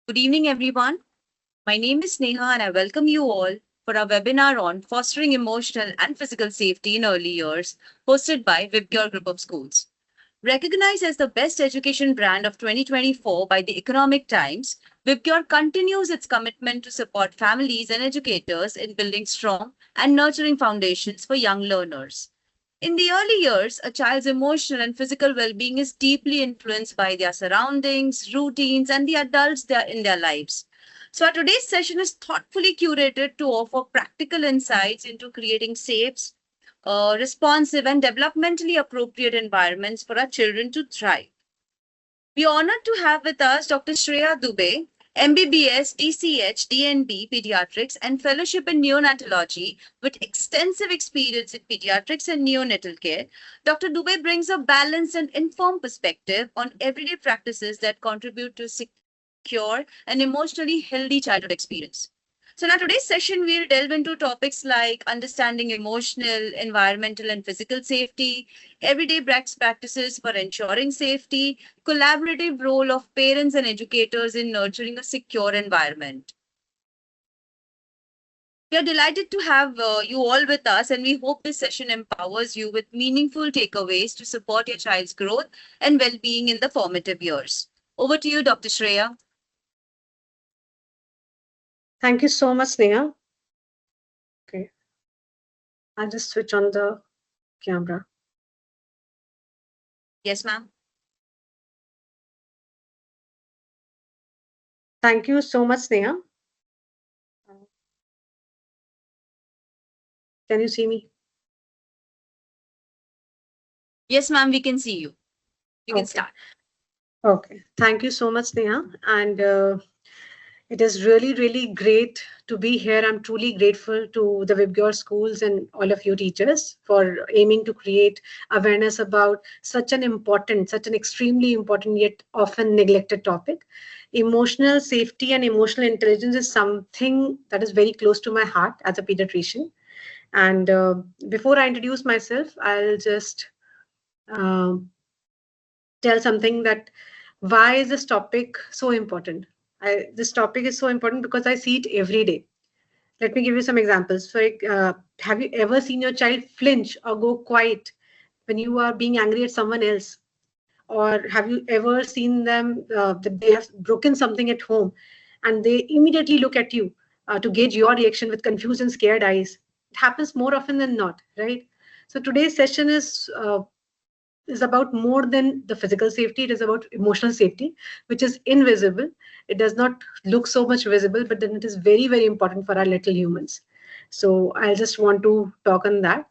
Good evening, everyone. My name is Neha, and I welcome you all for our webinar on fostering emotional and physical safety in early years, hosted by VIBGYOR Group of Schools. Recognized as the best education brand of 2024 by the Economic Times, VIBGYOR continues its commitment to support families and educators in building strong and nurturing foundations for young learners. In the early years, a child's emotional and physical well being is deeply influenced by their surroundings, routines, and the adults they are in their lives. So, our today's session is thoughtfully curated to offer practical insights into creating safe, responsive, and developmentally appropriate environments for our children to thrive. We are honored to have with us Dr. Shreya Dubey, MBBS, DCH, DNB, Pediatrics, and Fellowship in Neonatology with extensive experience in pediatrics and neonatal care. Dr. Dubey brings a balanced and informed perspective on everyday practices that contribute to secure and emotionally healthy childhood experience. So, in our today's session, we'll delve into topics like understanding emotional, environmental, and physical safety, everyday best practices for ensuring safety, collaborative role of parents and educators in nurturing a secure environment. We are delighted to have you all with us, and we hope this session empowers you with meaningful takeaways to support your child's growth and well being in the formative years. Over to you, Dr. Shreya. Thank you so much, Neha. Okay, I'll just switch on the camera. Yes, ma'am. Thank you so much, Neha. Can you see me? Yes, ma'am, we can see you. You can Okay. start. Okay. Thank you so much, Neha. And it is really, really great to be here. I'm truly grateful to the VIBGYOR schools and all of you teachers for aiming to create awareness about such an important, such an extremely important yet often neglected topic. Emotional safety and emotional intelligence is something that is very close to my heart as a pediatrician. And before I introduce myself, I'll just um tell something that why is this topic so important? This topic is so important because I see it every day. Let me give you some examples. Have you ever seen your child flinch or go quiet when you are being angry at someone else? Or have you ever seen them that they have broken something at home and they immediately look at you to gauge your reaction with confused and scared eyes? It happens more often than not, right? So today's session is about more than the physical safety. It is about emotional safety, which is invisible. It does not look so much visible, but then it is very, very important for our little humans. So I just want to talk on that.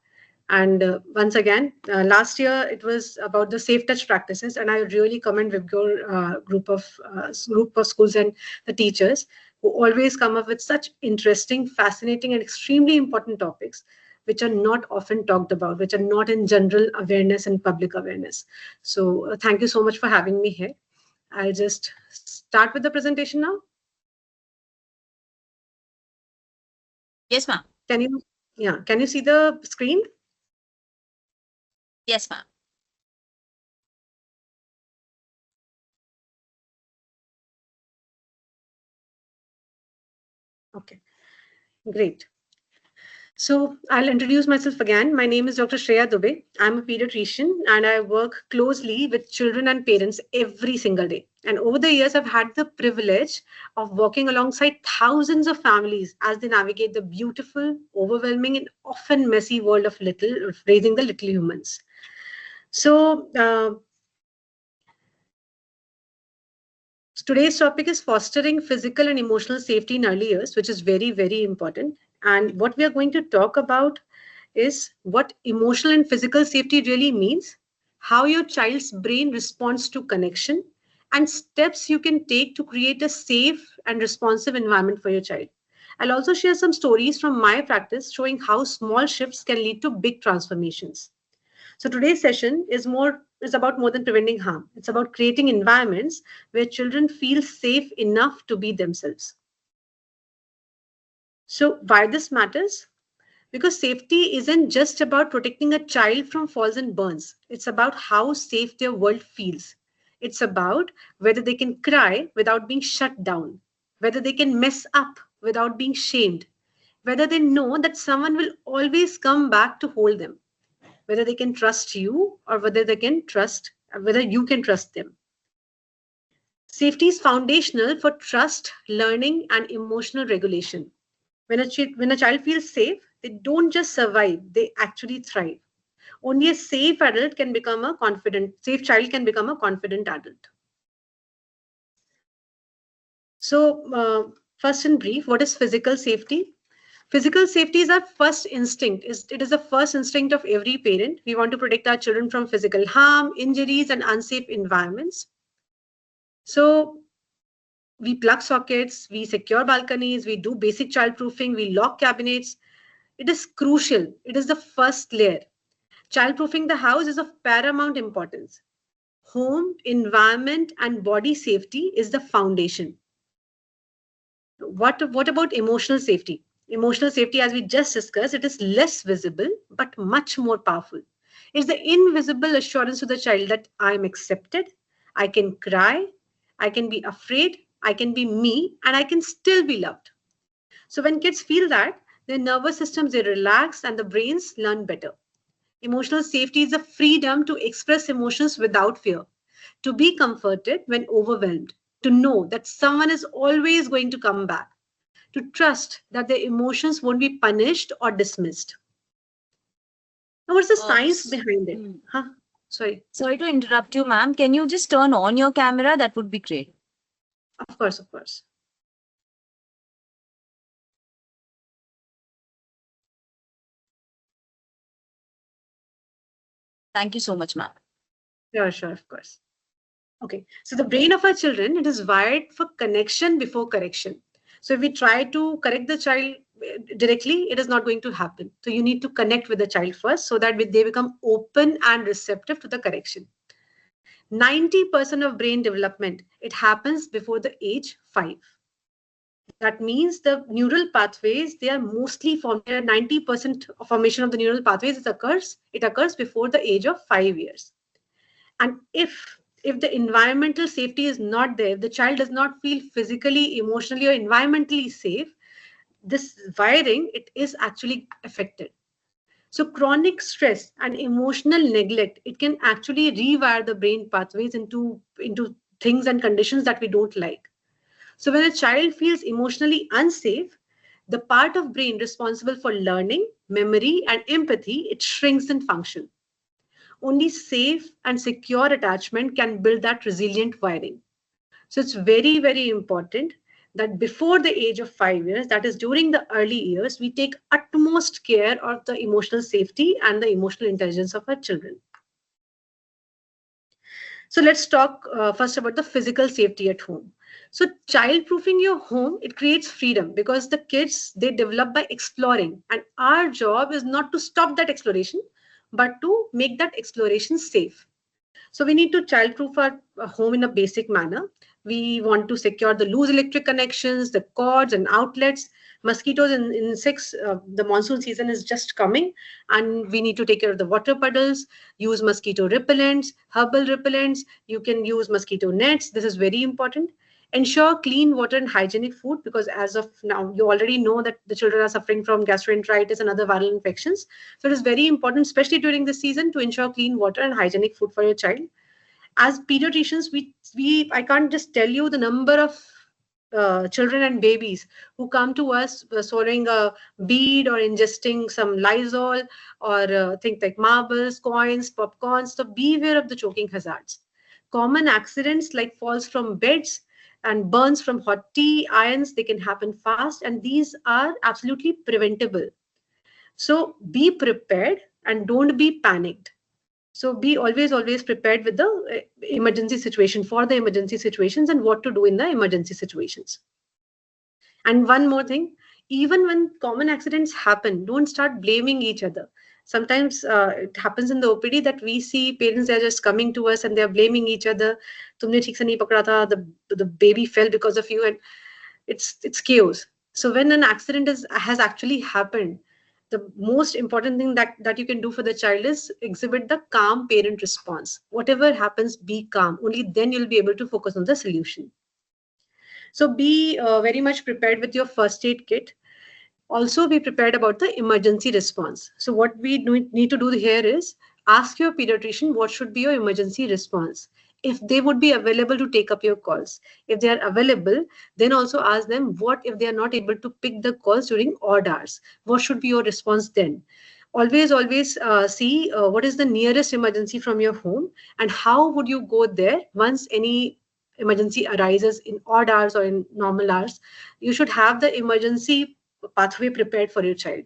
And once again, last year it was about the safe touch practices, and I really commend VIBGYOR group of schools and the teachers who always come up with such interesting, fascinating, and extremely important topics which are not often talked about, which are not in general awareness and public awareness. So thank you so much for having me here. I'll just start with the presentation now. Yes, ma'am. Can you, yeah, can you see the screen? Yes, ma'am. Okay, great. So I'll introduce myself again. My name is Dr. Shreya Dubey. I'm a pediatrician and I work closely with children and parents every single day. And over the years, I've had the privilege of working alongside thousands of families as they navigate the beautiful, overwhelming, and often messy world of raising the little humans. So today's topic is fostering physical and emotional safety in early years, which is very, very important. And what we are going to talk about is what emotional and physical safety really means, how your child's brain responds to connection, and steps you can take to create a safe and responsive environment for your child. I'll also share some stories from my practice showing how small shifts can lead to big transformations. So today's session is about more than preventing harm. It's about creating environments where children feel safe enough to be themselves. So why this matters? Because safety isn't just about protecting a child from falls and burns. It's about how safe their world feels. It's about whether they can cry without being shut down. whether they can mess up without being shamed, whether they know that someone will always come back to hold them, whether they can trust you or whether you can trust them. Safety is foundational for trust, learning, and emotional regulation. When a child feels safe, they don't just survive, they actually thrive. Only a safe child can become a confident adult. So, first in brief, what is physical safety? Physical safety is our first instinct. It is the first instinct of every parent. We want to protect our children from physical harm, injuries, and unsafe environments. So, we plug sockets, we secure balconies, we do basic child proofing, we lock cabinets. It is crucial. It is the first layer. Child proofing the house is of paramount importance. Home, environment, and body safety is the foundation. What about emotional safety? Emotional safety, as we just discussed, it is less visible but much more powerful. It's the invisible assurance to the child that I'm accepted, I can cry, I can be afraid, I can be me, and I can still be loved. So when kids feel that, their nervous systems they relax and the brains learn better. Emotional safety is the freedom to express emotions without fear, to be comforted when overwhelmed, to know that someone is always going to come back, to trust that their emotions won't be punished or dismissed. Now, what's the science behind it? Hmm. Huh? Sorry. Sorry to interrupt you, ma'am. Can you just turn on your camera? That would be great. Of course, of course. Thank you so much, ma'am. Sure, sure, of course. Okay. So the brain of our children, it is wired for connection before correction. So if we try to correct the child directly, it is not going to happen. So you need to connect with the child first so that they become open and receptive to the correction. 90% of brain development, it happens before the age 5. That means the neural pathways, they are mostly formed. There are 90% of formation of the neural pathways it occurs before the age of 5 years. And if the environmental safety is not there, if the child does not feel physically, emotionally, or environmentally safe, this wiring it is actually affected. So chronic stress and emotional neglect, it can actually rewire the brain pathways into things and conditions that we don't like. So when a child feels emotionally unsafe, the part of brain responsible for learning, memory, and empathy, it shrinks in function. Only safe and secure attachment can build that resilient wiring. So it's very, very important that before the age of 5 years, that is during the early years, we take utmost care of the emotional safety and the emotional intelligence of our children. So let's talk first about the physical safety at home. So child proofing your home, it creates freedom because the kids, they develop by exploring. And our job is not to stop that exploration, but to make that exploration safe. So we need to child-proof our home in a basic manner. We want to secure the loose electric connections, the cords and outlets. Mosquitoes and insects, the monsoon season is just coming, and we need to take care of the water puddles, use mosquito repellents, herbal repellents. You can use mosquito nets. This is very important. Ensure clean water and hygienic food because as of now, you already know that the children are suffering from gastroenteritis and other viral infections. So it is very important, especially during this season, to ensure clean water and hygienic food for your child. As pediatricians, we I can't just tell you the number of children and babies who come to us swallowing a bead or ingesting some Lysol or things like marbles, coins, popcorns. So beware of the choking hazards. Common accidents like falls from beds and burns from hot tea, irons, they can happen fast, and these are absolutely preventable. So be prepared and don't be panicked. So be always prepared with the emergency situation for the emergency situations and what to do in the emergency situations. And one more thing, even when common accidents happen, don't start blaming each other. Sometimes it happens in the OPD that we see parents, they're just coming to us and they're blaming each other. Tumne theek se nahi pakda tha, the baby fell because of you, and it's chaos. So when an accident has actually happened, the most important thing that you can do for the child is exhibit the calm parent response. Whatever happens, be calm. Only then you'll be able to focus on the solution. So be very much prepared with your first aid kit. Also be prepared about the emergency response. So what we need to do here is ask your pediatrician what should be your emergency response, if they would be available to take up your calls. If they are available, then also ask them what if they are not able to pick the calls during odd hours, what should be your response then. Always see what is the nearest emergency from your home and how would you go there once any emergency arises in odd hours or in normal hours. You should have the emergency pathway prepared for your child.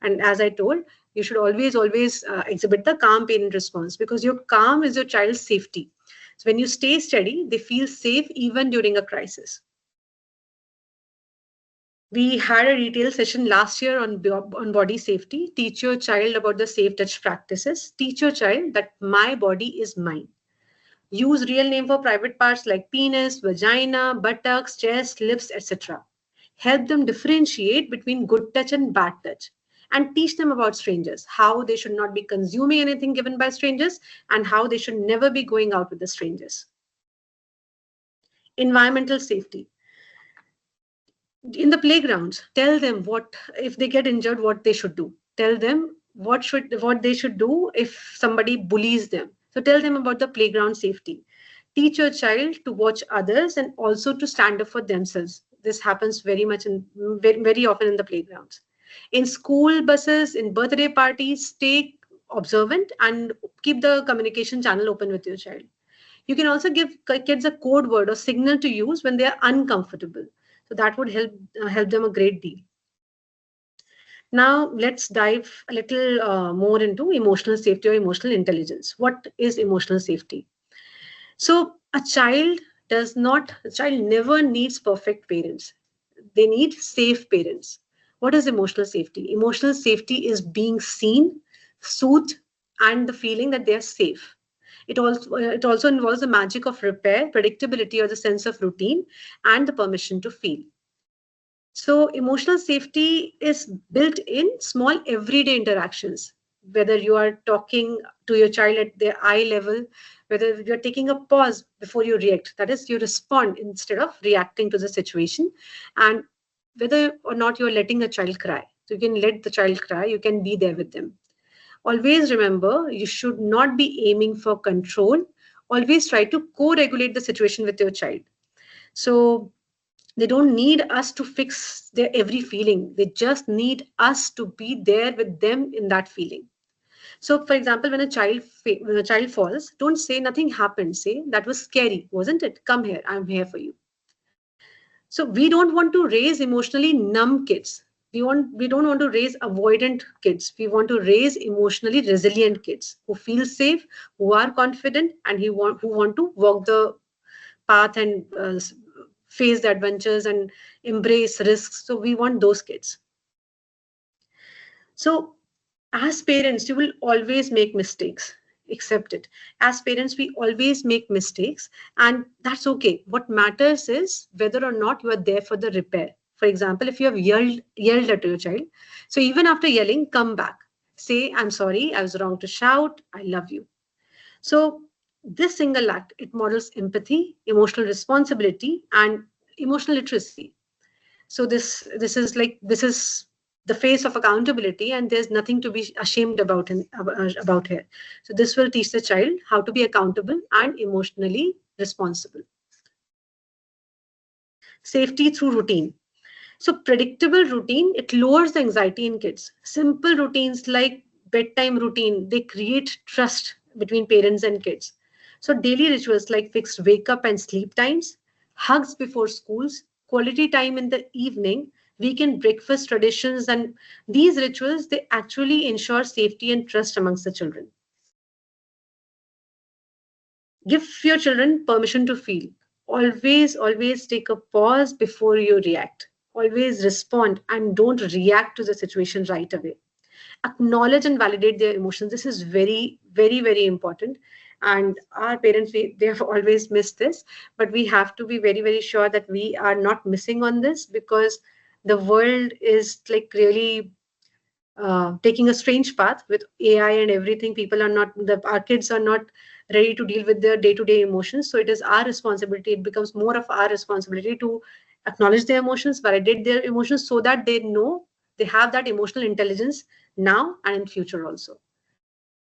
And as I told, you should always exhibit the calm parent response, because your calm is your child's safety. So when you stay steady, they feel safe even during a crisis. We had a detailed session last year on body safety. Teach your child about the safe touch practices. Teach your child that my body is mine. Use real name for private parts like penis, vagina, buttocks, chest, lips, etc. Help them differentiate between good touch and bad touch. And teach them about strangers, how they should not be consuming anything given by strangers, and how they should never be going out with the strangers. Environmental safety. In the playgrounds, tell them what if they get injured, what they should do. Tell them what they should do if somebody bullies them. So tell them about the playground safety. Teach your child to watch others and also to stand up for themselves. This happens very often in the playgrounds. In school buses, in birthday parties, stay observant and keep the communication channel open with your child. You can also give kids a code word or signal to use when they are uncomfortable. So that would help them a great deal. Now let's dive a little more into emotional safety or emotional intelligence. What is emotional safety? So a child never needs perfect parents. They need safe parents. What is emotional safety? Emotional safety is being seen, soothed, and the feeling that they are safe. It also involves the magic of repair, predictability, or the sense of routine, and the permission to feel. So emotional safety is built in small everyday interactions, whether you are talking to your child at their eye level, whether you're taking a pause before you react, that is, you respond instead of reacting to the situation, and whether or not you're letting a child cry. So you can let the child cry, you can be there with them. Always remember, you should not be aiming for control. Always try to co regulate the situation with your child. So they don't need us to fix their every feeling. They just need us to be there with them in that feeling. So, for example, when a child falls, don't say nothing happened. Say that was scary, wasn't it? Come here, I'm here for you. So we don't want to raise emotionally numb kids. We don't want to raise avoidant kids. We want to raise emotionally resilient kids who feel safe, who are confident, and who want to walk the path and face the adventures and embrace risks. So we want those kids. So as parents, you will always make mistakes. Accept it. As parents, we always make mistakes, and that's okay. What matters is whether or not you are there for the repair. For example, if you have yelled at your child, so even after yelling, come back. Say, I'm sorry, I was wrong to shout, I love you. So this single act, it models empathy, emotional responsibility, and emotional literacy. So this is the face of accountability, and there's nothing to be ashamed about here. So this will teach the child how to be accountable and emotionally responsible. Safety through routine. So predictable routine, it lowers the anxiety in kids. Simple routines like bedtime routine, they create trust between parents and kids. So daily rituals like fixed wake up and sleep times, hugs before schools, quality time in the evening, weekend breakfast traditions, and these rituals, they actually ensure safety and trust amongst the children. Give your children permission to feel. Always take a pause before you react. Always respond and don't react to the situation right away. Acknowledge and validate their emotions. This is very important. And our parents, they have always missed this, but we have to be very sure that we are not missing on this, because the world is like really taking a strange path with AI and everything. Our kids are not ready to deal with their day-to-day emotions. So it is our responsibility. It becomes more of our responsibility to acknowledge their emotions, validate their emotions so that they know they have that emotional intelligence now and in future also.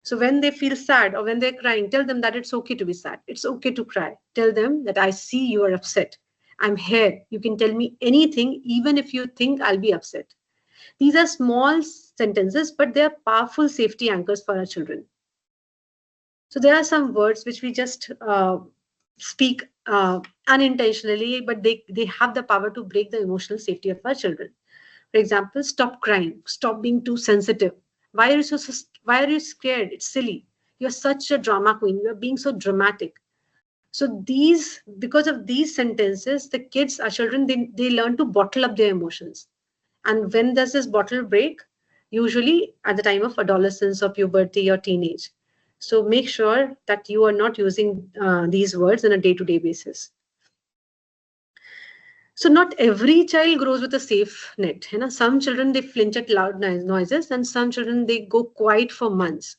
So when they feel sad or when they're crying, tell them that it's okay to be sad. It's okay to cry. Tell them that I see you are upset. I'm here. You can tell me anything, even if you think I'll be upset. These are small sentences, but they are powerful safety anchors for our children. So there are some words which we just speak unintentionally, but they have the power to break the emotional safety of our children. For example, stop crying, stop being too sensitive. Why are you scared? It's silly. You're such a drama queen. You're being so dramatic. So these, because of these sentences, the kids, our children, they learn to bottle up their emotions. And when does this bottle break? Usually at the time of adolescence or puberty or teenage. So make sure that you are not using these words on a day-to-day basis. So not every child grows with a safe net. You know, some children they flinch at loud noises, and some children they go quiet for months.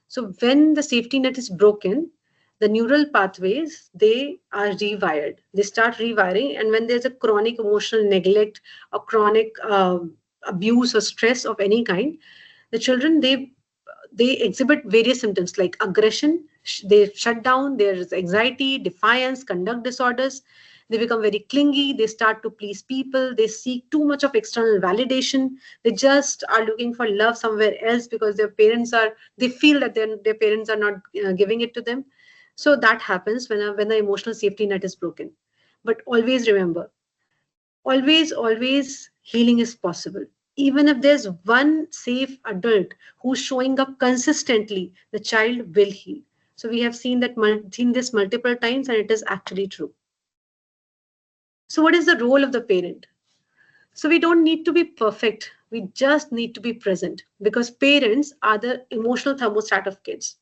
So when the safety net is broken, the neural pathways they are rewired. They start rewiring, and when there's a chronic emotional neglect, or chronic abuse or stress of any kind, the children they exhibit various symptoms like aggression. They shut down. There's anxiety, defiance, conduct disorders. They become very clingy. They start to please people. They seek too much of external validation. They just are looking for love somewhere else because their parents are, they feel that their parents are not giving it to them. So that happens when the emotional safety net is broken. But always remember, always healing is possible. Even if there's one safe adult who's showing up consistently, the child will heal. So we have seen this multiple times, and it is actually true. So what is the role of the parent? So we don't need to be perfect. We just need to be present, because parents are the emotional thermostat of kids.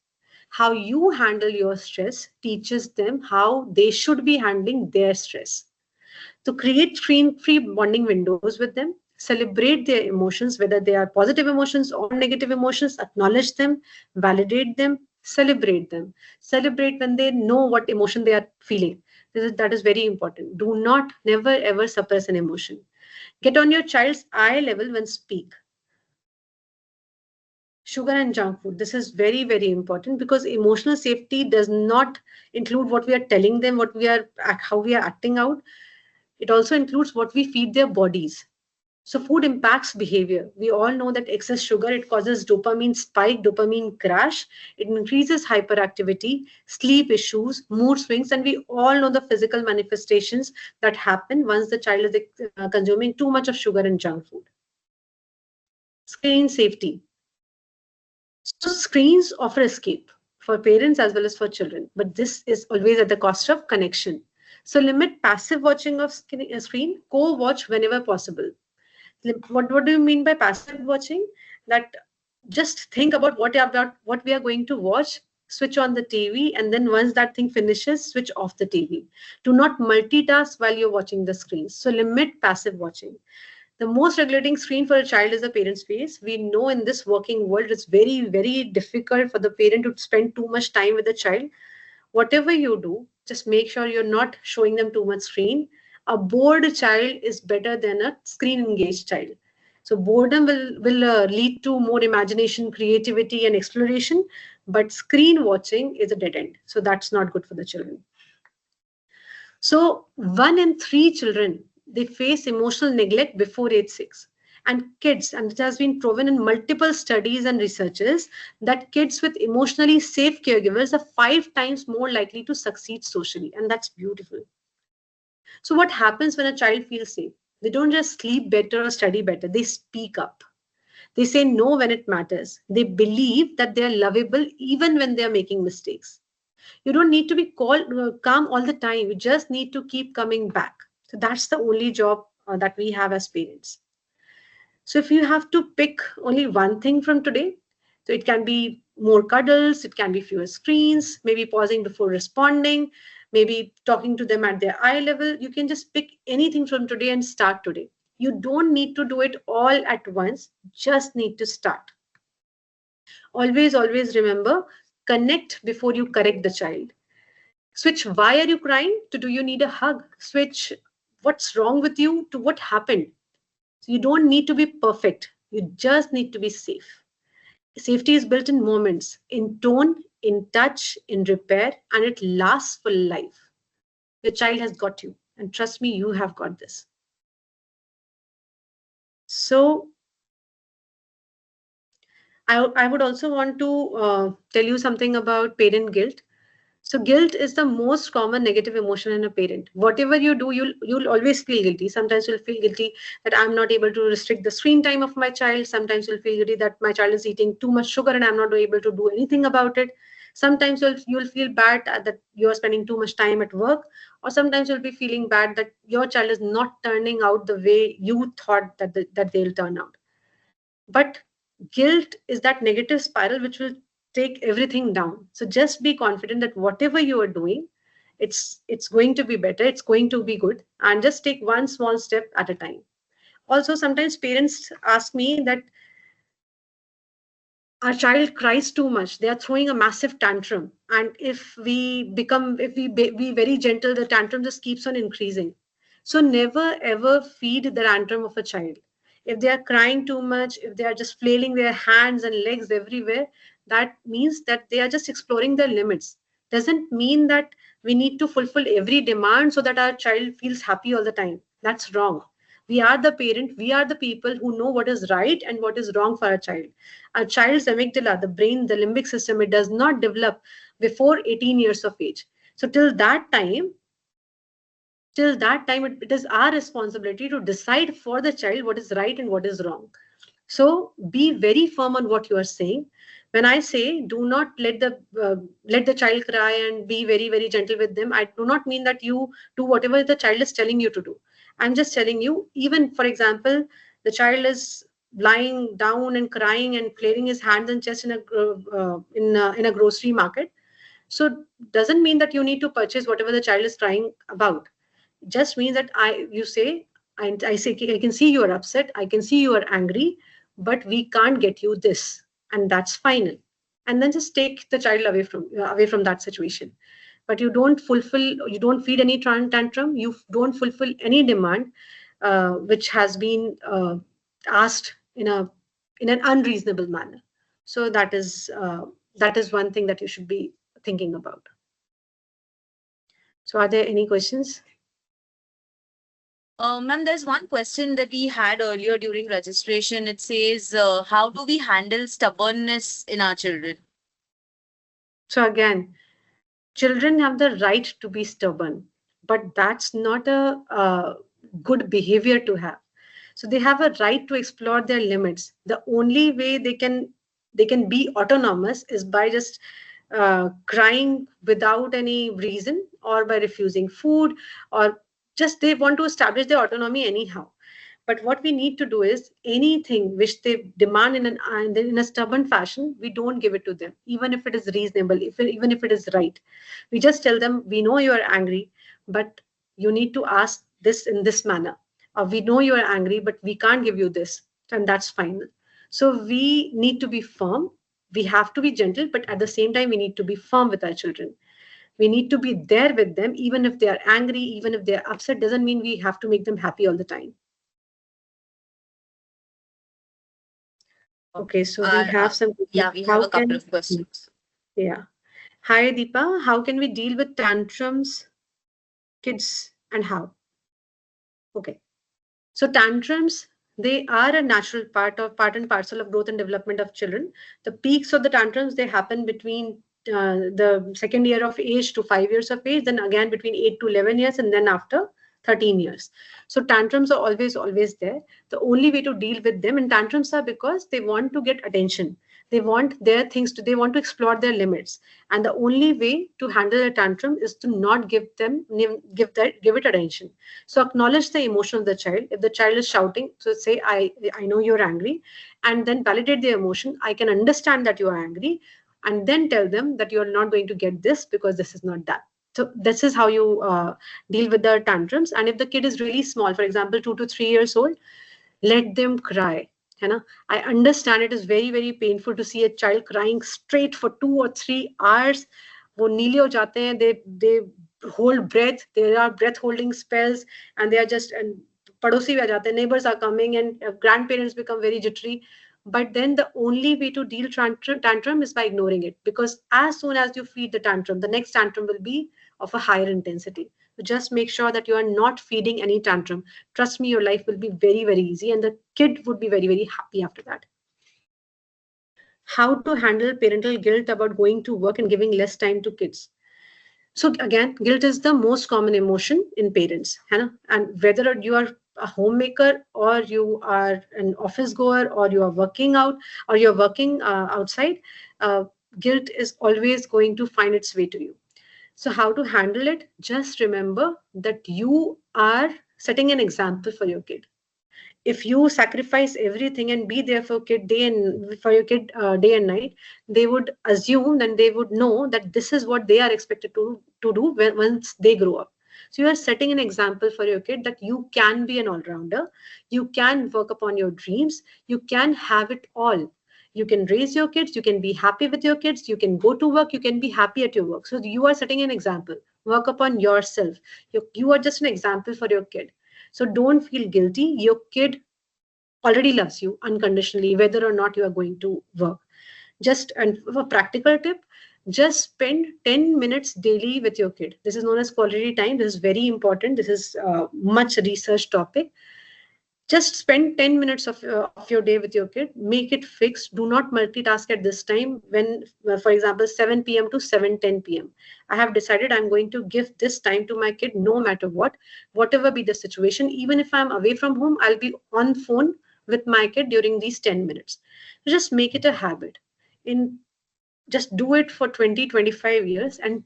How you handle your stress teaches them how they should be handling their stress. To create screen-free bonding windows with them, celebrate their emotions, whether they are positive emotions or negative emotions, acknowledge them, validate them, celebrate them. Celebrate when they know what emotion they are feeling. That is very important. Do not never ever suppress an emotion. Get on your child's eye level when speak. Sugar and junk food. This is very, very important, because emotional safety does not include what we are telling them, how we are acting out. It also includes what we feed their bodies. So food impacts behavior. We all know that excess sugar, it causes dopamine spike, dopamine crash. It increases hyperactivity, sleep issues, mood swings, and we all know the physical manifestations that happen once the child is consuming too much of sugar and junk food. Screen safety. So screens offer escape for parents as well as for children, but this is always at the cost of connection. So limit passive watching of screen, co-watch whenever possible. What do you mean by passive watching? That just think about what we are going to watch, switch on the TV, and then once that thing finishes, switch off the TV. Do not multitask while you're watching the screen. So limit passive watching. The most regulating screen for a child is a parent's face. We know in this working world, it's very, very difficult for the parent to spend too much time with the child. Whatever you do, just make sure you're not showing them too much screen. A bored child is better than a screen engaged child. So boredom will lead to more imagination, creativity, and exploration, but screen watching is a dead end. So that's not good for the children. So 1 in 3 children, they face emotional neglect before age 6. And it has been proven in multiple studies and researches that kids with emotionally safe caregivers are 5 times more likely to succeed socially. And that's beautiful. So what happens when a child feels safe? They don't just sleep better or study better. They speak up. They say no when it matters. They believe that they are lovable even when they are making mistakes. You don't need to be calm all the time. You just need to keep coming back. So that's the only job that we have as parents. So if you have to pick only one thing from today, so it can be more cuddles, it can be fewer screens, maybe pausing before responding, maybe talking to them at their eye level. You can just pick anything from today and start today. You don't need to do it all at once, just need to start. Always remember, connect before you correct the child. Switch why are you crying to do you need a hug? Switch what's wrong with you to what happened. So you don't need to be perfect. You just need to be safe. Safety is built in moments, in tone, in touch, in repair, and it lasts for life. Your child has got you. And trust me, you have got this. So I would also want to tell you something about parent guilt. So guilt is the most common negative emotion in a parent. Whatever you do, you'll always feel guilty. Sometimes you'll feel guilty that I'm not able to restrict the screen time of my child. Sometimes you'll feel guilty that my child is eating too much sugar and I'm not able to do anything about it. Sometimes you'll feel bad that you're spending too much time at work, or sometimes you'll be feeling bad that your child is not turning out the way you thought that they'll turn out. But guilt is that negative spiral which will take everything down. So just be confident that whatever you are doing, it's going to be better, it's going to be good, and just take one small step at a time. Also, sometimes parents ask me that our child cries too much, they are throwing a massive tantrum, and if we be very gentle, the tantrum just keeps on increasing. So never ever feed the tantrum of a child. If they are crying too much, if they are just flailing their hands and legs everywhere, that means that they are just exploring their limits. Doesn't mean that we need to fulfill every demand so that our child feels happy all the time. That's wrong. We are the parent, we are the people who know what is right and what is wrong for our child. A child's amygdala, the brain, the limbic system, it does not develop before 18 years of age. So till that time, it is our responsibility to decide for the child what is right and what is wrong. So be very firm on what you are saying. When I say do not let the child cry and be very very gentle with them, I do not mean that you do whatever the child is telling you to do. I'm just telling you, even for example, the child is lying down and crying and flailing his hands and chest in a grocery market. So doesn't mean that you need to purchase whatever the child is crying about. It just means that I say, I can see you are upset, I can see you are angry, but we can't get you this, and that's final. And then just take the child away from that situation. But you don't feed any tantrum, you don't fulfill any demand which has been asked in an unreasonable manner. So that is one thing that you should be thinking about. So are there any questions? Ma'am, there's one question that we had earlier during registration. It says, how do we handle stubbornness in our children? So again, children have the right to be stubborn, but that's not a good behavior to have. So they have a right to explore their limits. The only way they can be autonomous is by just crying without any reason, or by refusing food, or just they want to establish their autonomy anyhow. But what we need to do is anything which they demand in a stubborn fashion, we don't give it to them, even if it is reasonable, even if it is right. We just tell them, we know you are angry, but you need to ask this in this manner. Or we know you are angry, but we can't give you this, and that's fine. So we need to be firm. We have to be gentle, but at the same time, we need to be firm with our children. We need to be there with them, even if they are angry, even if they are upset. Doesn't mean we have to make them happy all the time. Okay, so we have some. Yeah, we have How a couple can, of questions. yeah. Hi, Deepa. How can we deal with tantrums, kids, and how? Okay. So tantrums, they are a natural part and parcel of growth and development of children. The peaks of the tantrums, they happen between the second year of age to 5 years of age, then again between 8 to 11 years, and then after 13 years. So tantrums are always there. The only way to deal with them, and tantrums are because they want to get attention. They want they want to explore their limits. And the only way to handle a tantrum is to not give it attention. So acknowledge the emotion of the child. If the child is shouting, so say, I know you're angry, and then validate the emotion. I can understand that you are angry, and then tell them that you're not going to get this because this is not that. So this is how you deal with the tantrums. And if the kid is really small, for example, 2 to 3 years old, let them cry. I understand it is very very painful to see a child crying straight for 2 or 3 hours. वो नीले हो जाते हैं, they hold breath. There are breath holding spells, and they are just, and padosi bhi aa jate, neighbors are coming, and grandparents become very jittery. But then the only way to deal tantrum is by ignoring it, because as soon as you feed the tantrum, the next tantrum will be of a higher intensity. So just make sure that you are not feeding any tantrum. Trust me, your life will be very, very easy, and the kid would be very, very happy after that. How to handle parental guilt about going to work and giving less time to kids. So again, guilt is the most common emotion in parents, है ना? And whether you are a homemaker, or you are an office goer, or you are working out, or you're working outside, uh, guilt is always going to find its way to you. So how to handle it? Just remember that you are setting an example for your kid. If you sacrifice everything and be there for kid day and for your kid day and night, they would assume, and they would know that this is what they are expected to do once they grow up. So you are setting an example for your kid that you can be an all-rounder, you can work upon your dreams, you can have it all. You can raise your kids, you can be happy with your kids, you can go to work, you can be happy at your work. So you are setting an example. Work upon yourself. You are just an example for your kid. So don't feel guilty. Your kid already loves you unconditionally, whether or not you are going to work. Just, and for a practical tip, just spend 10 minutes daily with your kid. This is known as quality time. This is very important. This is a much researched topic. Just spend 10 minutes of your day with your kid. Make it fixed. Do not multitask at this time. When, for example, 7 p.m. to 7:10 p.m. I have decided I'm going to give this time to my kid no matter what, whatever be the situation. Even if I'm away from home, I'll be on phone with my kid during these 10 minutes. Just make it a habit. In Just do it for 20-25 years, and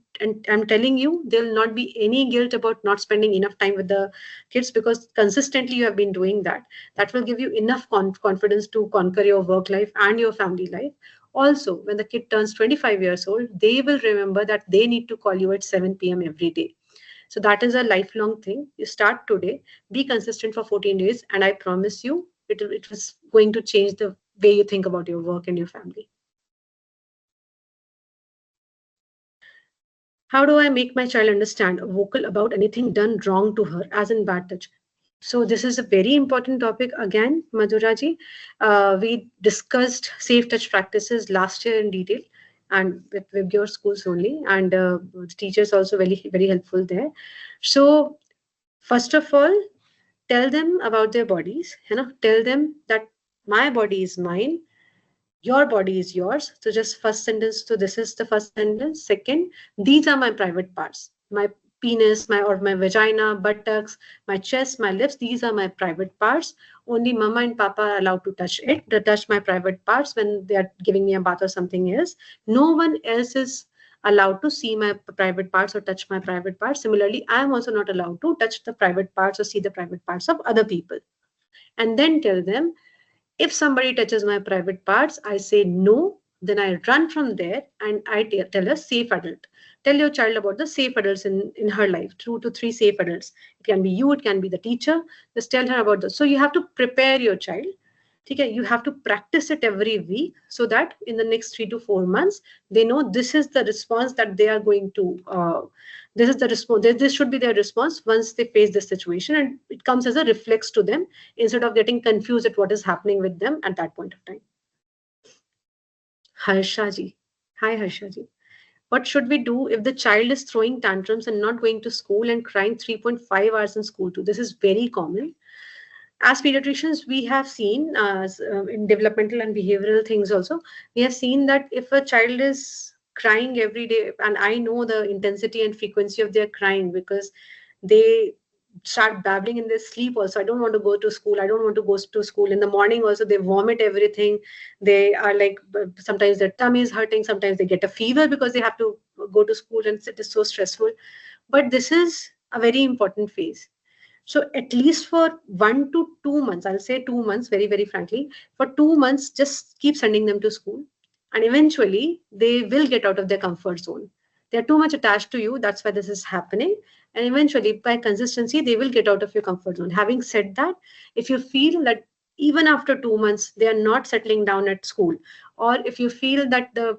I'm telling you, there'll not be any guilt about not spending enough time with the kids, because consistently you have been doing that. That will give you enough confidence to conquer your work life and your family life. Also, when the kid turns 25 years old, they will remember that they need to call you at 7 p.m. every day. So that is a lifelong thing. You start today, be consistent for 14 days, and I promise you, it was going to change the way you think about your work and your family. How do I make my child understand vocal about anything done wrong to her, as in bad touch? So this is a very important topic again, Madhuraji. We discussed safe touch practices last year in detail, and with VIBGYOR schools only, and the teachers also very, very helpful there. So first of all, tell them about their bodies. Tell them that my body is mine, your body is yours. So just first sentence. So this is the first sentence. Second, these are my private parts. My penis, my vagina, buttocks, my chest, my lips. These are my private parts. Only mama and papa are allowed to touch it. They touch my private parts when they are giving me a bath or something else. No one else is allowed to see my private parts or touch my private parts. Similarly, I am also not allowed to touch the private parts or see the private parts of other people. And then tell them, if somebody touches my private parts, I say no. Then I run from there, and I tell a safe adult. Tell your child about the safe adults in her life, 2 to 3 safe adults. It can be you, it can be the teacher. Just tell her about this. So you have to prepare your child. Okay, you have to practice it every week, so that in the next 3 to 4 months, they know this is the response that they are going to. This is the response. This should be their response once they face this situation, and it comes as a reflex to them instead of getting confused at what is happening with them at that point of time. Harsha ji, hi Harsha ji. What should we do if the child is throwing tantrums and not going to school and crying 3.5 hours in school too? This is very common. As pediatricians, we have seen in developmental and behavioral things also, we have seen that if a child is crying every day, and I know the intensity and frequency of their crying, because they start babbling in their sleep also. I don't want to go to school. I don't want to go to school. In the morning also, they vomit everything. They are like, sometimes their tummy is hurting. Sometimes they get a fever because they have to go to school, and it is so stressful. But this is a very important phase. So at least for 1 to 2 months, I'll say 2 months, very, very frankly, for 2 months, just keep sending them to school. And eventually they will get out of their comfort zone. They're too much attached to you. That's why this is happening. And eventually, by consistency, they will get out of your comfort zone. Having said that, if you feel that even after 2 months they are not settling down at school, or if you feel that the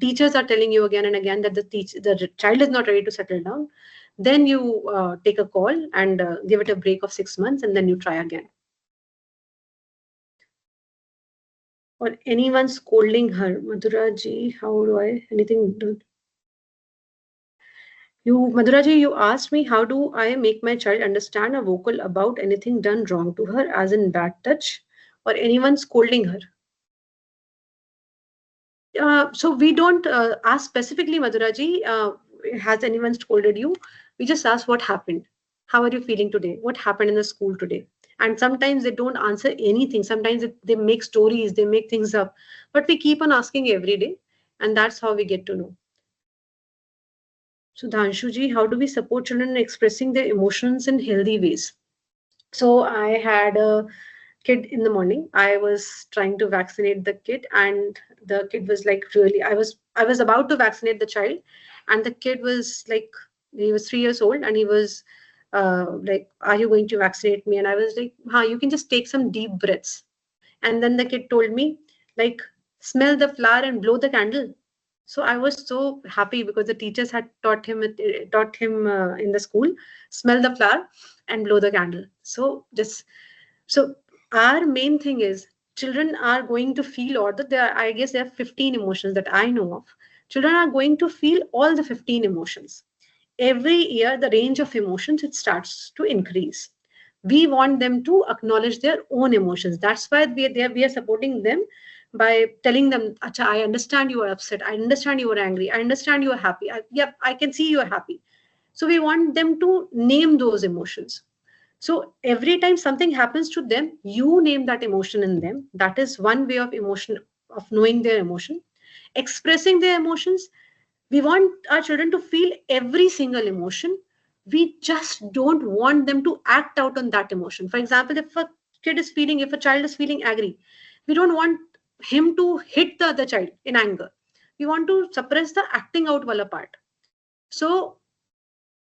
teachers are telling you again and again that the child is not ready to settle down, then you take a call and give it a break of 6 months, and then you try again. Or anyone scolding her, Madhura ji, how do I anything do? Madhura ji, you asked me how do I make my child understand a vocal about anything done wrong to her, as in bad touch or anyone scolding her. So we don't ask specifically, Madhura ji, has anyone scolded you? We just ask what happened. How are you feeling today? What happened in the school today? And sometimes they don't answer anything. Sometimes they make stories, they make things up. But we keep on asking every day, and that's how we get to know. So, Dhanshu ji, how do we support children in expressing their emotions in healthy ways? So, I had a kid in the morning. I was trying to vaccinate the kid, and the kid was like really. I was about to vaccinate the child, and the kid was like, he was 3 years old, and he was like, "Are you going to vaccinate me?" And I was like, "Huh, you can just take some deep breaths." And then the kid told me, like, smell the flower and blow the candle. So I was so happy because the teachers had taught him in the school, smell the flower and blow the candle. So our main thing is children are going to feel, or that there are, I guess there are 15 emotions that I know of. Children are going to feel all the 15 emotions. Every year the range of emotions, it starts to increase. We want them to acknowledge their own emotions. That's why we are supporting them by telling them, Acha, I understand you are upset, I understand you are angry, I understand you are happy, yep, I can see you are happy. So we want them to name those emotions. So every time something happens to them, you name that emotion in them. That is one way of emotion, of knowing their emotion. Expressing their emotions, we want our children to feel every single emotion. We just don't want them to act out on that emotion. For example, if a child is feeling angry, we don't want him to hit the other child in anger. We want to suppress the acting out wala part. So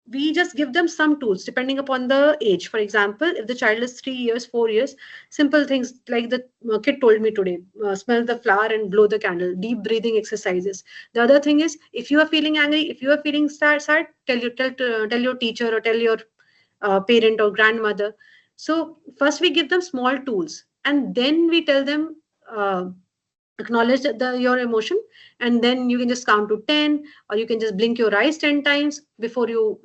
we just give them some tools depending upon the age. For example, if the child is 3 years, 4 years, simple things like the kid told me today, smell the flower and blow the candle, deep breathing exercises. The other thing is, if you are feeling angry, if you are feeling sad, tell your teacher or tell your parent or grandmother. So first we give them small tools, and then we tell them, acknowledge your emotion, and then you can just count to 10, or you can just blink your eyes 10 times before you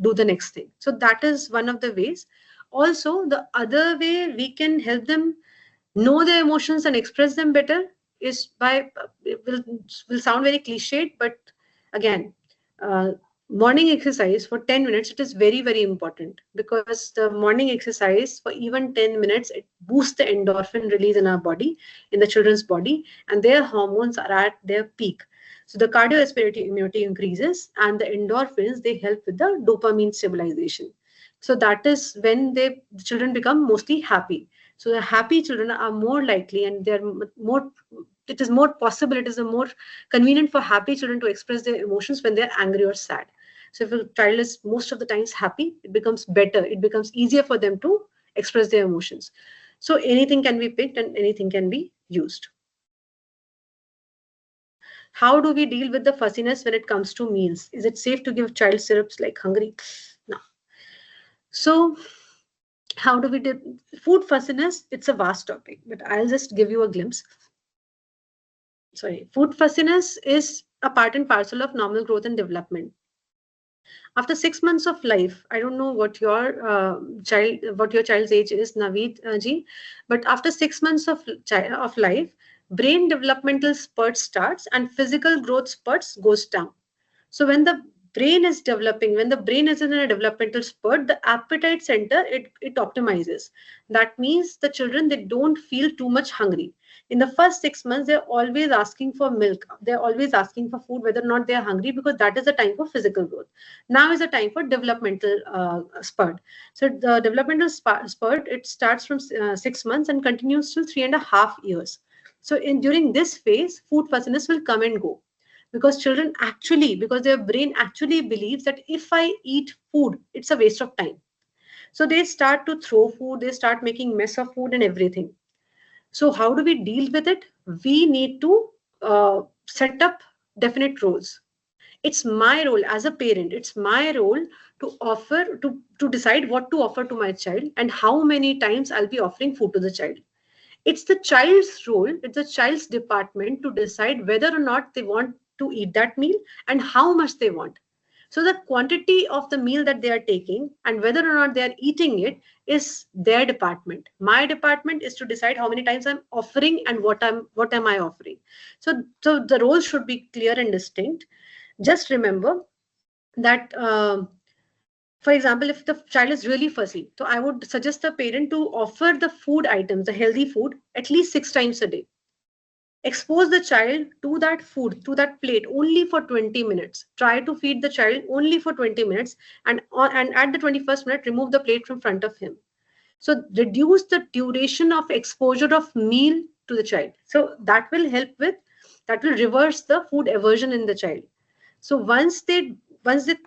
do the next thing. So that is one of the ways. Also, the other way we can help them know their emotions and express them better is by, it will sound very cliched, but again, uh, morning exercise for 10 minutes, it is very, very important, because the morning exercise for even 10 minutes, it boosts the endorphin release in our body, in the children's body, and their hormones are at their peak. So the cardiorespiratory immunity increases, and the endorphins, they help with the dopamine stabilization. So that is when the children become mostly happy. So the happy children are more likely, and they're more, it is more possible, it is a more convenient for happy children to express their emotions when they're angry or sad. So if a child is most of the times happy, it becomes better, it becomes easier for them to express their emotions. So anything can be picked and anything can be used. How do we deal with the fussiness when it comes to meals? Is it safe to give child syrups like hungry? No. So how do we do food fussiness? It's a vast topic, but I'll just give you a glimpse. Sorry, food fussiness is a part and parcel of normal growth and development. After 6 months of life, I don't know what your child's age is, Naveed ji, but after 6 months of life, brain developmental spurt starts and physical growth spurts goes down. So when the brain is developing, when the brain is in a developmental spurt, the appetite center, it optimizes. That means the children, they don't feel too much hungry. In the first 6 months, they're always asking for milk. They're always asking for food, whether or not they're hungry, because that is the time for physical growth. Now is the time for developmental spurt. So the developmental spurt, it starts from 6 months and continues till 3.5 years. So during this phase, food fussiness will come and go, because children actually, because their brain actually believes that if I eat food, it's a waste of time. So they start to throw food, they start making mess of food and everything. So how do we deal with it? We need to set up definite roles. It's my role as a parent, it's my role to offer, to decide what to offer to my child and how many times I'll be offering food to the child. It's the child's role, it's the child's department to decide whether or not they want to eat that meal and how much they want. So the quantity of the meal that they are taking and whether or not they are eating it is their department. My department is to decide how many times I'm offering and what am I offering. So the roles should be clear and distinct. Just remember that for example, if the child is really fussy, so I would suggest the parent to offer the food items, the healthy food, at least 6 times a day. Expose the child to that food, to that plate, only for 20 minutes. Try to feed the child only for 20 minutes, and at the 21st minute, remove the plate from front of him. So reduce the duration of exposure of meal to the child. So that will reverse the food aversion in the child. So once they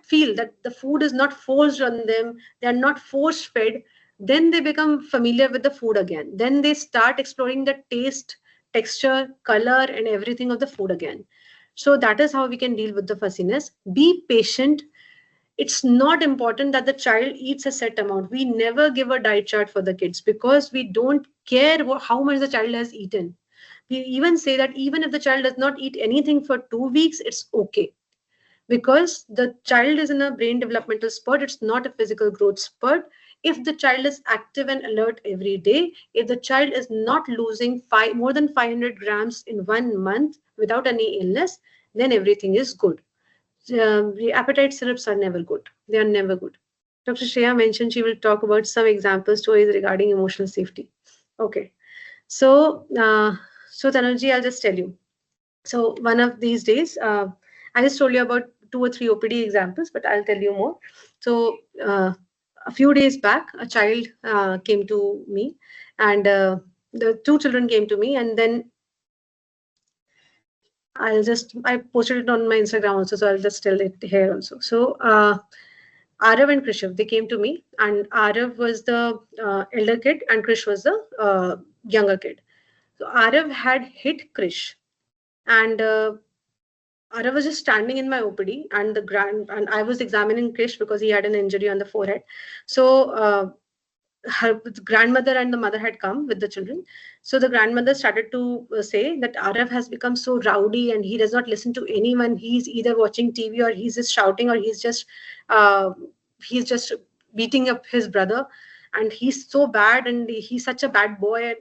feel that the food is not forced on them, they are not force fed, then they become familiar with the food again. Then they start exploring the taste, texture, color, and everything of the food again. So that is how we can deal with the fussiness. Be patient. It's not important that the child eats a set amount. We never give a diet chart for the kids because we don't care how much the child has eaten. We even say that even if the child does not eat anything for 2 weeks, it's okay, because the child is in a brain developmental spurt. It's not a physical growth spurt. If the child is active and alert every day, if the child is not losing more than 500 grams in 1 month without any illness, then everything is good. The appetite syrups are never good. They are never good. Dr. Shreya mentioned she will talk about some example stories regarding emotional safety. Okay. So Tanuji, I'll just tell you. So one of these days, I just told you about 2 or 3 OPD examples, but I'll tell you more. So a few days back, a child came to me, and the 2 children came to me, and then I posted it on my Instagram also, so I'll just tell it here also. So Arav and Krishav, they came to me, and Arav was the elder kid, and Krish was the younger kid. So Arav had hit Krish, and Arav was just standing in my OPD, and and I was examining Krish because he had an injury on the forehead. So her grandmother and the mother had come with the children. So the grandmother started to say that Arav has become so rowdy and he does not listen to anyone. He's either watching TV or he's just shouting or uh, he's just beating up his brother, and he's so bad and he's such a bad boy.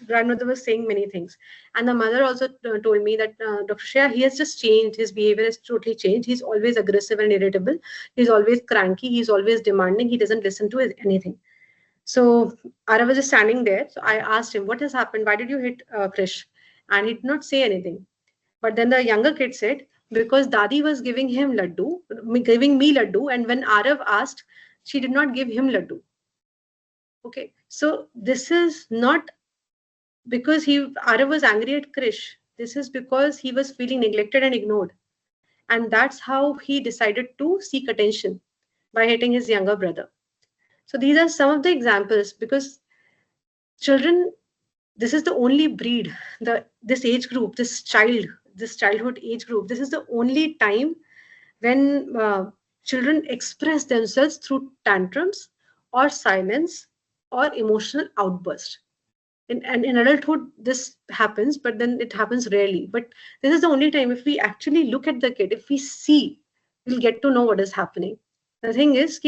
Grandmother was saying many things, and the mother also told me that Dr. Shreya, he has just changed. His behavior has totally changed. He's always aggressive and irritable. He's always cranky. He's always demanding. He doesn't listen to anything. So Ara was just standing there. So I asked him, what has happened? Why did you hit Krish? And he did not say anything. But then the younger kid said, because Dadi was giving him laddu, giving me laddu, and when Arav asked, she did not give him laddu. Okay, so this is not because Arav was angry at Krish. This is because he was feeling neglected and ignored. And that's how he decided to seek attention by hitting his younger brother. So these are some of the examples, because children, this is the only breed, this age group, this childhood age group, this is the only time when children express themselves through tantrums or silence or emotional outburst. And in adulthood this happens, but then it happens rarely. But this is the only time, if we actually look at the kid, if we see, we'll get to know what is happening. The thing is,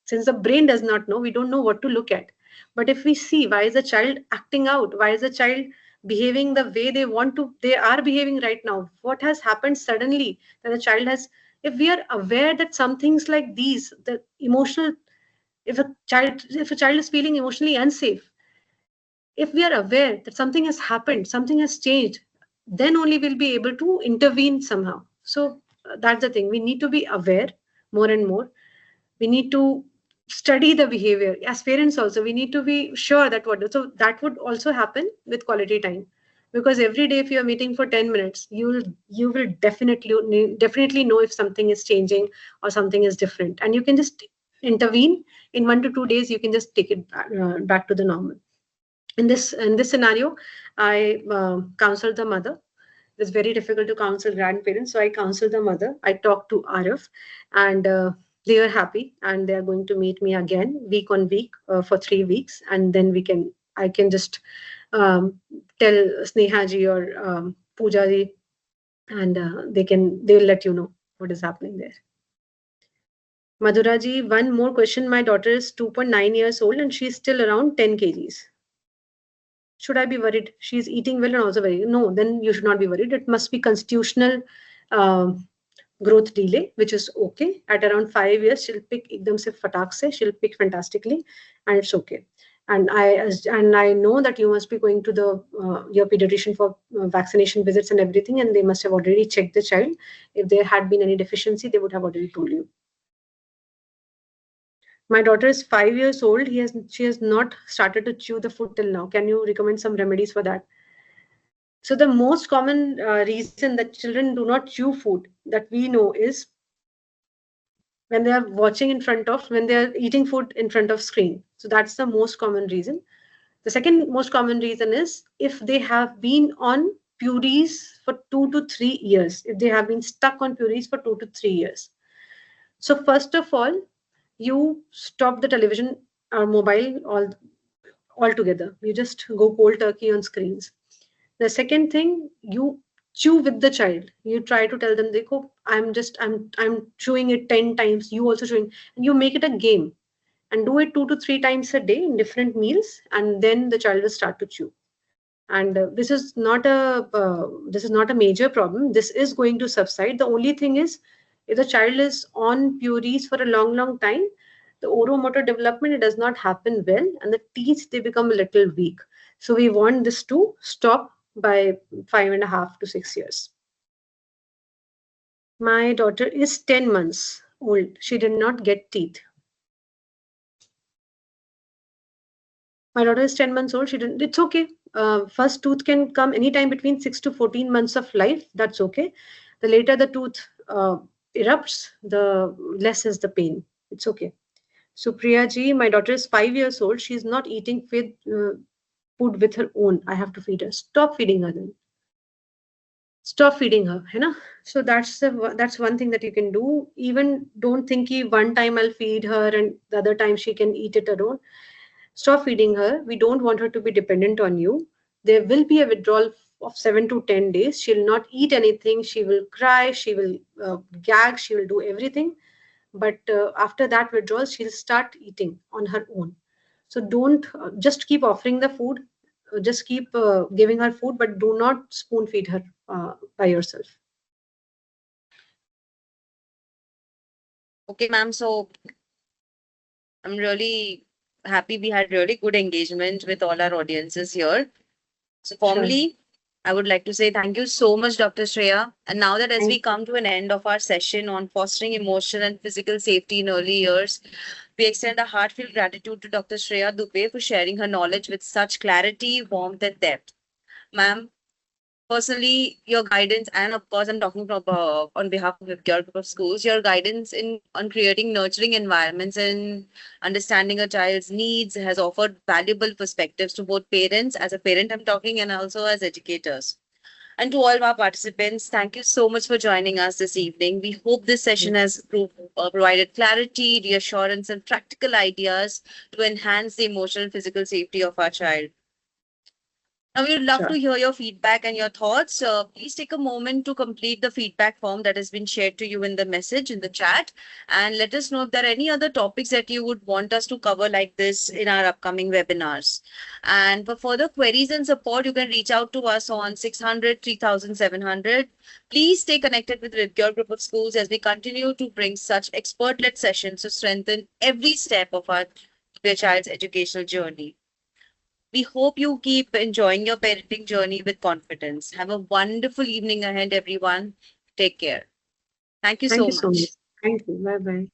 since the brain does not know, we don't know what to look at. But if we see, why is the child acting out, why is the child behaving the way they are behaving right now, what has happened suddenly that the child has, if we are aware that some things like these, the emotional, if a child is feeling emotionally unsafe, if we are aware that something has happened, something has changed, then only we'll be able to intervene somehow. So that's the thing. We need to be aware more and more. We need to study the behavior. As parents also, we need to be sure that so that would also happen with quality time. Because every day, if you are meeting for 10 minutes, you will definitely know if something is changing or something is different. And you can just intervene in 1 to 2 days, you can just take it back to the normal. In this scenario, I counseled the mother. It's very difficult to counsel grandparents, so I counseled the mother. I talked to Arif, and they are happy, and they are going to meet me again week on week for 3 weeks, and then I can just um, tell Sneha ji or Pooja ji, and they will let you know what is happening there. Madhura ji, one more question. My daughter is 2.9 years old and she's still around 10 kgs. Should I be worried? She's eating well and also very. No, then you should not be worried. It must be constitutional growth delay, which is okay. At around 5 years, she'll pick ekdam se fatak se, she'll pick fantastically, and it's okay. And I know that you must be going to the your pediatrician for vaccination visits and everything, and they must have already checked the child. If there had been any deficiency, they would have already told you. My daughter is 5 years old. She has not started to chew the food till now. Can you recommend some remedies for that? So the most common reason that children do not chew food that we know is when they are watching in front of, when they are eating food in front of screen. So that's the most common reason. The second most common reason is if they have been on purees for 2 to 3 years, if they have been stuck on purees for 2 to 3 years. So first of all, you stop the television or mobile altogether. You just go cold turkey on screens. The second thing, you chew with the child. You try to tell them, Dekho, I'm chewing it 10 times, you also chewing, and you make it a game and do it 2 to 3 times a day in different meals, and then the child will start to chew. And this is not a major problem. This is going to subside. The only thing is, if the child is on purees for a long time, the oromotor development, it does not happen well, and the teeth, they become a little weak. So we want this to stop by 5.5 to 6 years. My daughter is 10 months old. She did not get teeth. My daughter is 10 months old. She didn't. It's okay. First tooth can come anytime between 6 to 14 months of life. That's okay. The later the tooth erupts, the less is the pain. It's okay. So Priya ji, my daughter is 5 years old. She's not eating food with her own. I have to feed her. Stop feeding her then. Stop feeding her, you know. So that's one thing that you can do. Even don't think one time I'll feed her and the other time she can eat it alone. Stop feeding her. We don't want her to be dependent on you. There will be a withdrawal of 7 to 10 days. She'll not eat anything. She will cry. She will gag. She will do everything. But after that withdrawal, she'll start eating on her own. So don't just keep offering the food. Just keep giving her food, but do not spoon feed her by yourself. Okay, ma'am. So I'm really happy we had really good engagement with all our audiences here. So Sure. formally, I would like to say thank you so much, Dr. Shreya. And now that as we Thank come to an end of our session on fostering emotional and physical safety in early years, we extend a heartfelt gratitude to Dr. Shreya Dubey for sharing her knowledge with such clarity, warmth, and depth. Ma'am, personally, your guidance, and of course, I'm talking from, on behalf of your group of schools, your guidance in on creating nurturing environments and understanding a child's needs has offered valuable perspectives to both parents, as a parent I'm talking, and also as educators. And to all of our participants, thank you so much for joining us this evening. We hope this session has provided clarity, reassurance, and practical ideas to enhance the emotional and physical safety of our child. Now, we would love Sure. to hear your feedback and your thoughts. Please take a moment to complete the feedback form that has been shared to you in the message in the chat. And let us know if there are any other topics that you would want us to cover like this in our upcoming webinars. And for further queries and support, you can reach out to us on 600 3700. Please stay connected with your group of schools as we continue to bring such expert-led sessions to strengthen every step of your child's educational journey. We hope you keep enjoying your parenting journey with confidence. Have a wonderful evening ahead, everyone. Take care. Thank you Thank so you so much. much. Thank you. Bye bye.